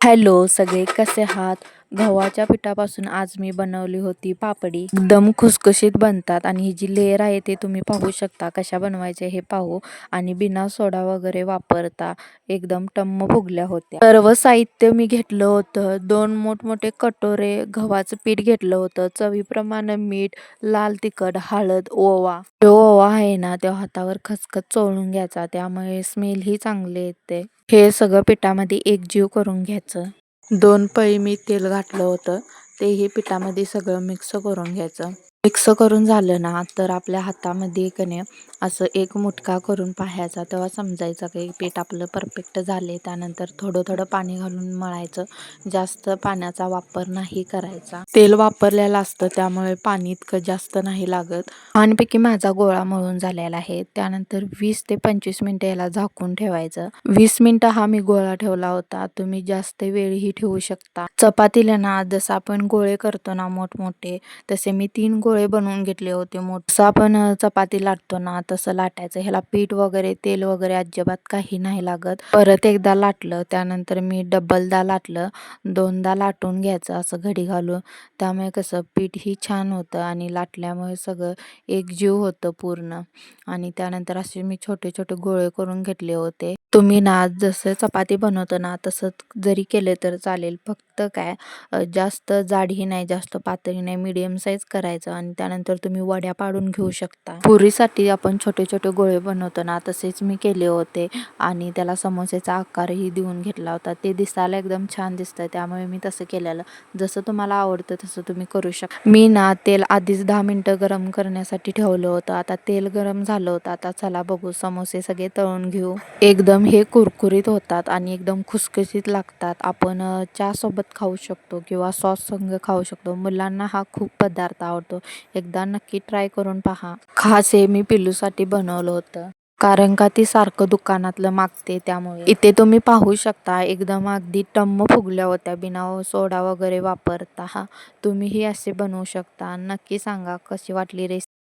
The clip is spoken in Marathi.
हॅलो सगळे कसे आहात? गव्हाच्या पिठापासून आज मी बनवली होती पापडी. एकदम खुसखुशीत बनतात आणि ही जी लेयर आहे ते तुम्ही पाहू शकता कशा बनवायचे हे पाहू. आणि बिना सोडा वगैरे वापरता एकदम टम्म फुगल्या होत्या. सर्व साहित्य मी घेतलं होतं. 2 मोठमोठे कटोरे गव्हाचं पीठ घेतलं होतं. चवीप्रमाणे मीठ, लाल तिखट, हळद, ओवा. जो ओवा आहे ना तो हातावर खचखच चोळून घ्यायचा, त्यामुळे स्मेल ही चांगले येते. हे सगळं पिठामध्ये एकजीव करून घ्यायचं. 2 पळी मी तेल घातलं होतं. तेही पिठामध्ये सगळं मिक्स करून घ्यायचं. मिक्स करून झालं ना तर आपल्या हातामध्ये कणे असं एक मुटका करून पाहायचा, तेव्हा समजायचं की पीठ आपलं परफेक्ट झाले. त्यानंतर थोडं थोडं पाणी घालून मळायचं. जास्त पाण्याचा वापर नाही करायचा. तेल वापरलेलं असतं त्यामुळे पाणी इतकं जास्त नाही लागत. छानपैकी माझा गोळा मळून झालेला आहे. त्यानंतर 20 ते 25 मिनिटं याला झाकून ठेवायचं. 20 मिनिटं हा मी गोळा ठेवला होता. तुम्ही जास्त वेळही ठेवू शकता. चपातीला ना जसं आपण गोळे करतो ना मोठमोठे, तसे मी 3 गोळे बनवून घेतले होते. जसं आपण चपाती लाटतो ना तसं लाटायचं. ह्याला पीठ वगैरे तेल वगैरे अजिबात काही नाही लागत. परत एकदा लाटलं, त्यानंतर मी डबलदा लाटलं. 2दा लाटून घ्यायचं असं घडी घालून. त्यामुळे कसं पीठही छान होतं आणि लाटल्यामुळे सगळं एकजीव होतं पूर्ण. आणि त्यानंतर असे मी छोटे छोटे गोळे करून घेतले होते. तुम्ही ना जसं चपाती बनवतो ना तसं जरी केले तर चालेल. फक्त काय जास्त जाडही नाही जास्त पातळी नाही, मीडियम साईज करायचं. आणि त्यानंतर तुम्ही वड्या पाडून घेऊ शकता. पुरीसाठी आपण छोटे छोटे गोळे बनवतो ना तसेच मी केले होते. आणि त्याला समोसेचा आकारही देऊन घेतला होता. ते दिसायला एकदम छान दिसतं, त्यामुळे मी तसं केलेलं. जसं तुम्हाला आवडतं तसं तुम्ही करू शकता. मी ना तेल आधीच 10 मिनिटं गरम करण्यासाठी ठेवलं होतं. आता तेल गरम झालं होतं. आता चला बघू समोसे सगळे तळून घेऊ. एकदम हे कुरकुरीत होतात आणि एकदम खुसखुशीत लागतात. आपण चहा सोबत खाऊ शकतो किंवा सॉस संग खाऊ शकतो. मुलांना हा खूप पदार्थ आवडतो. एकदा नक्की ट्राय करून पहा. खास हे मी पिल्लूसाठी बनवलं होतं, कारण का ती सारखं दुकानातलं मागते. त्यामुळे इथे तुम्ही पाहू शकता एकदम अगदी टम्म फुगल्या होत्या बिना सोडा वगैरे वापरता. तुम्हीही असे बनवू शकता. नक्की सांगा कशी वाटली रेसिपी.